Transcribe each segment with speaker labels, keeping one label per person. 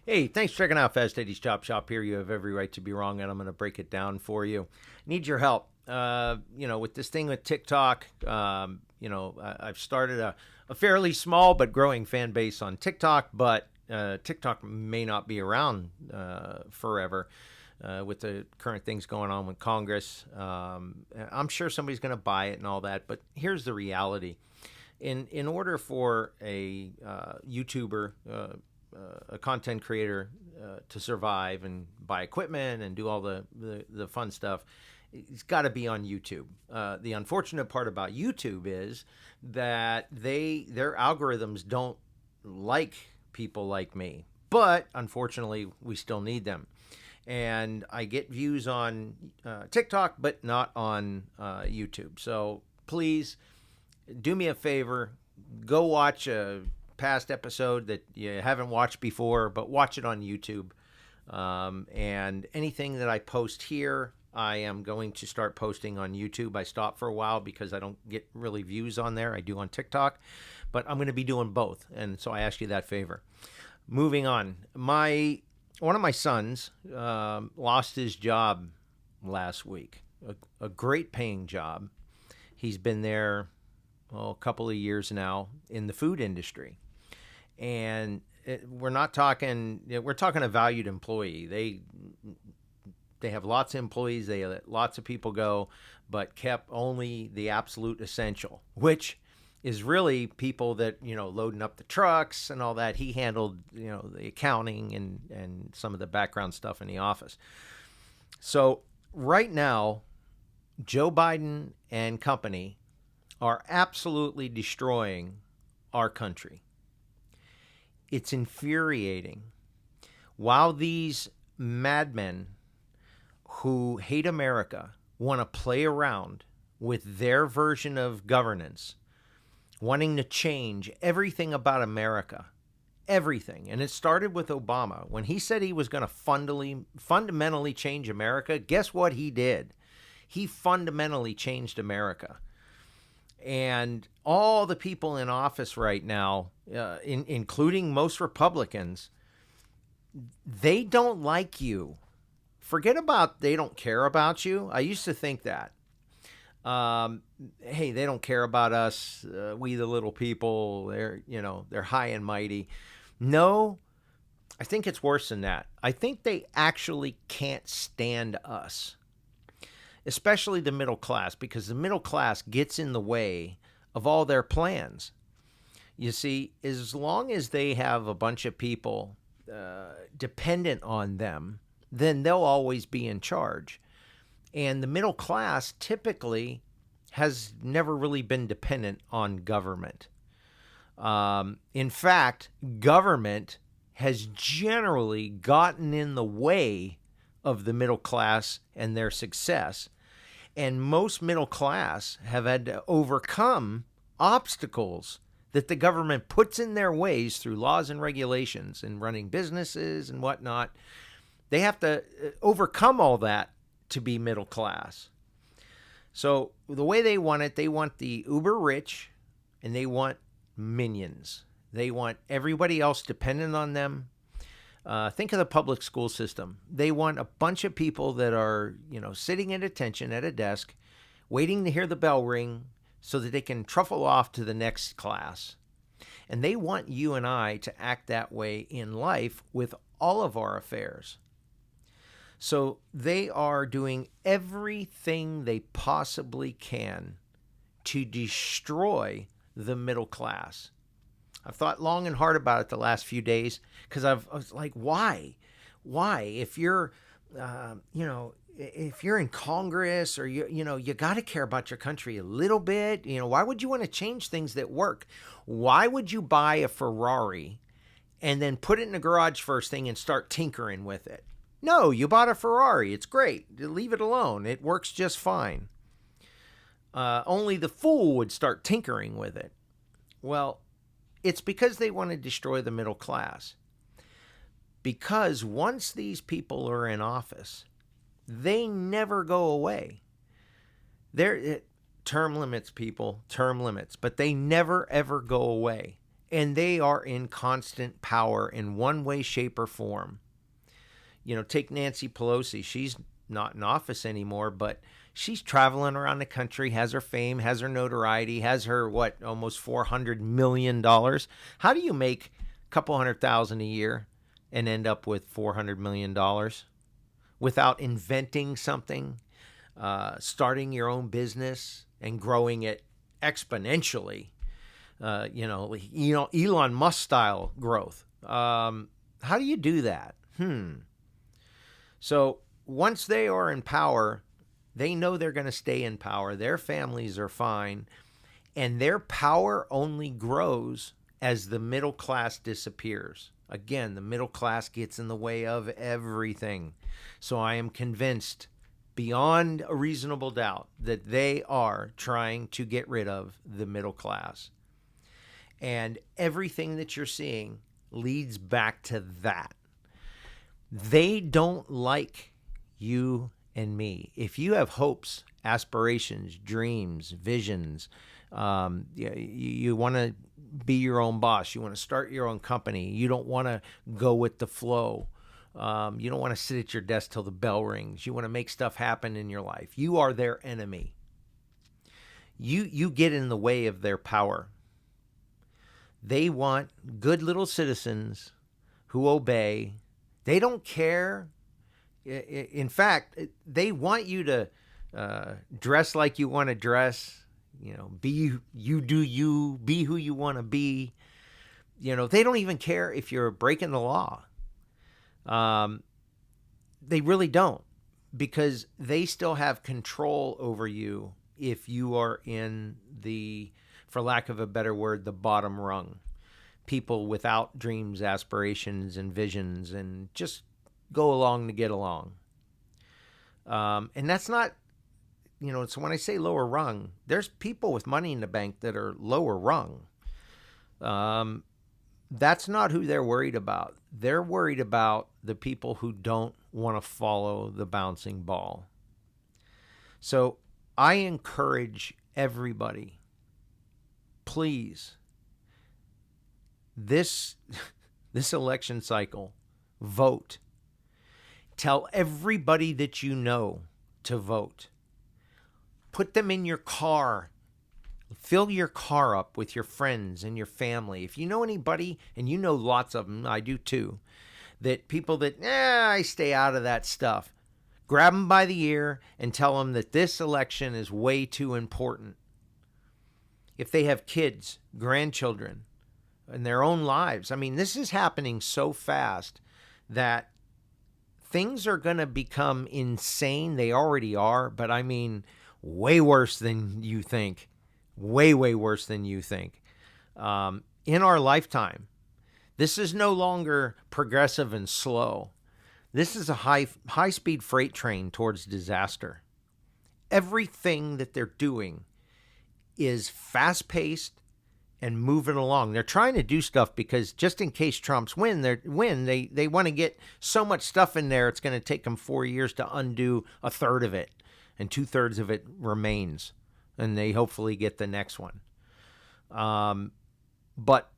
Speaker 1: Hey, thanks for checking out Fast Eddie's Chop Shop here. You have every right to be wrong, and I'm going to break it down for you. Need your help. With this thing with TikTok, I've started a fairly small but growing fan base on TikTok, but TikTok may not be around forever. With the current things going on with Congress, I'm sure somebody's going to buy it and all that. But here's the reality: in order for a YouTuber, a content creator to survive and buy equipment and do all the fun stuff, it's got to be on YouTube. The unfortunate part about YouTube is that their algorithms don't like people like me, but unfortunately, we still need them. And I get views on TikTok, but not on YouTube. So please do me a favor, go watch a past episode that you haven't watched before, but watch it on YouTube. And anything that I post here, I am going to start posting on YouTube. I stopped for a while because I don't get really views on there. I do on TikTok, but I'm going to be doing both. And so I ask you that favor. Moving on, one of my sons lost his job last week. A great paying job. He's been there a couple of years now in the food industry, and we're talking a valued employee. They have lots of employees, they let lots of people go, but kept only the absolute essential, which is really people that, loading up the trucks and all that. He handled, the accounting and some of the background stuff in the office. So right now, Joe Biden and company are absolutely destroying our country. It's infuriating. While these madmen who hate America want to play around with their version of governance, wanting to change everything about America, everything. And it started with Obama. When he said he was going to fundamentally change America, guess what he did? He fundamentally changed America. And all the people in office right now, including most Republicans, they don't like you. Forget about they don't care about you. I used to think that. Hey, they don't care about us. We the little people. They're high and mighty. No, I think it's worse than that. I think they actually can't stand us, especially the middle class, because the middle class gets in the way of all their plans. You see, as long as they have a bunch of people dependent on them, then they'll always be in charge. And the middle class typically has never really been dependent on government. In fact, government has generally gotten in the way of the middle class and their success. And most middle class have had to overcome obstacles that the government puts in their ways through laws and regulations and running businesses and whatnot. They have to overcome all that to be middle class. So the way they want the uber rich, and they want minions. They want everybody else dependent on them. Think of the public school system. They want a bunch of people that are, sitting at attention at a desk, waiting to hear the bell ring so that they can truffle off to the next class. And they want you and I to act that way in life with all of our affairs. So they are doing everything they possibly can to destroy the middle class. I've thought long and hard about it the last few days because I was like, why? Why? If you're, if you're in Congress or you got to care about your country a little bit. Why would you want to change things that work? Why would you buy a Ferrari and then put it in the garage first thing and start tinkering with it? No, you bought a Ferrari. It's great. Leave it alone. It works just fine. Only the fool would start tinkering with it. Well, it's because they want to destroy the middle class. Because once these people are in office, they never go away. They're term limits, people, term limits, but they never ever go away. and they are in constant power in one way, shape, or form. Take Nancy Pelosi. She's not in office anymore, but she's traveling around the country, has her fame, has her notoriety, has her, almost $400 million. How do you make a couple $100,000 a year and end up with $400 million without inventing something, starting your own business and growing it exponentially? Elon Musk style growth. How do you do that? So once they are in power, they know they're going to stay in power. Their families are fine. And their power only grows as the middle class disappears. Again, the middle class gets in the way of everything. So I am convinced beyond a reasonable doubt that they are trying to get rid of the middle class. And everything that you're seeing leads back to that. They don't like you and me. If you have hopes, aspirations, dreams, visions, you want to be your own boss, you want to start your own company, you don't want to go with the flow, you don't want to sit at your desk till the bell rings, you want to make stuff happen in your life, you are their enemy. You get in the way of their power. They want good little citizens who obey. They don't care. In fact, they want you to dress like you want to dress, be be who you want to be. They don't even care if you're breaking the law. They really don't, because they still have control over you if you are in the, for lack of a better word, the bottom rung. People without dreams, aspirations, and visions, and just go along to get along. And that's not, so when I say lower rung, there's people with money in the bank that are lower rung. That's not who they're worried about. They're worried about the people who don't want to follow the bouncing ball. So I encourage everybody, please, this election cycle, vote. Tell everybody that you know to vote. Put them in your car. Fill your car up with your friends and your family. If you know anybody, and you know lots of them, I do too, that people that, I stay out of that stuff. Grab them by the ear and tell them that this election is way too important. If they have kids, grandchildren, in their own lives. I mean, this is happening so fast that things are going to become insane. They already are, but I mean, way worse than you think. Way, way worse than you think. In our lifetime, this is no longer progressive and slow. This is a high-speed freight train towards disaster. Everything that they're doing is fast-paced and moving along. They're trying to do stuff because just in case Trump's they want to get so much stuff in there, it's going to take them 4 years to undo a third of it, and 2/3 of it remains, and they hopefully get the next one. But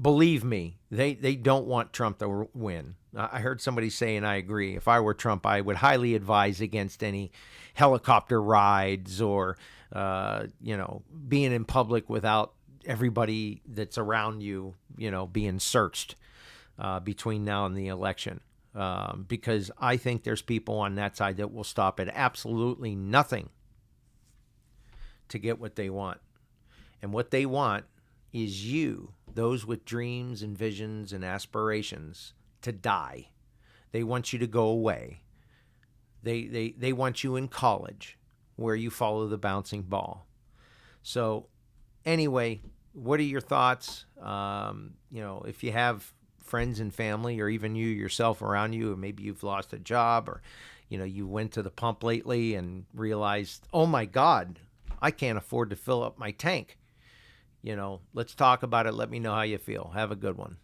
Speaker 1: believe me, they don't want Trump to win. I heard somebody say, and I agree, if I were Trump, I would highly advise against any helicopter rides or, being in public without everybody that's around you, being searched between now and the election. Because I think there's people on that side that will stop at absolutely nothing to get what they want. And what they want is you, those with dreams and visions and aspirations, to die. They want you to go away. They want you in college where you follow the bouncing ball. So anyway, what are your thoughts? If you have friends and family, or even you yourself around you, or maybe you've lost a job, or, you went to the pump lately and realized, oh my God, I can't afford to fill up my tank. Let's talk about it. Let me know how you feel. Have a good one.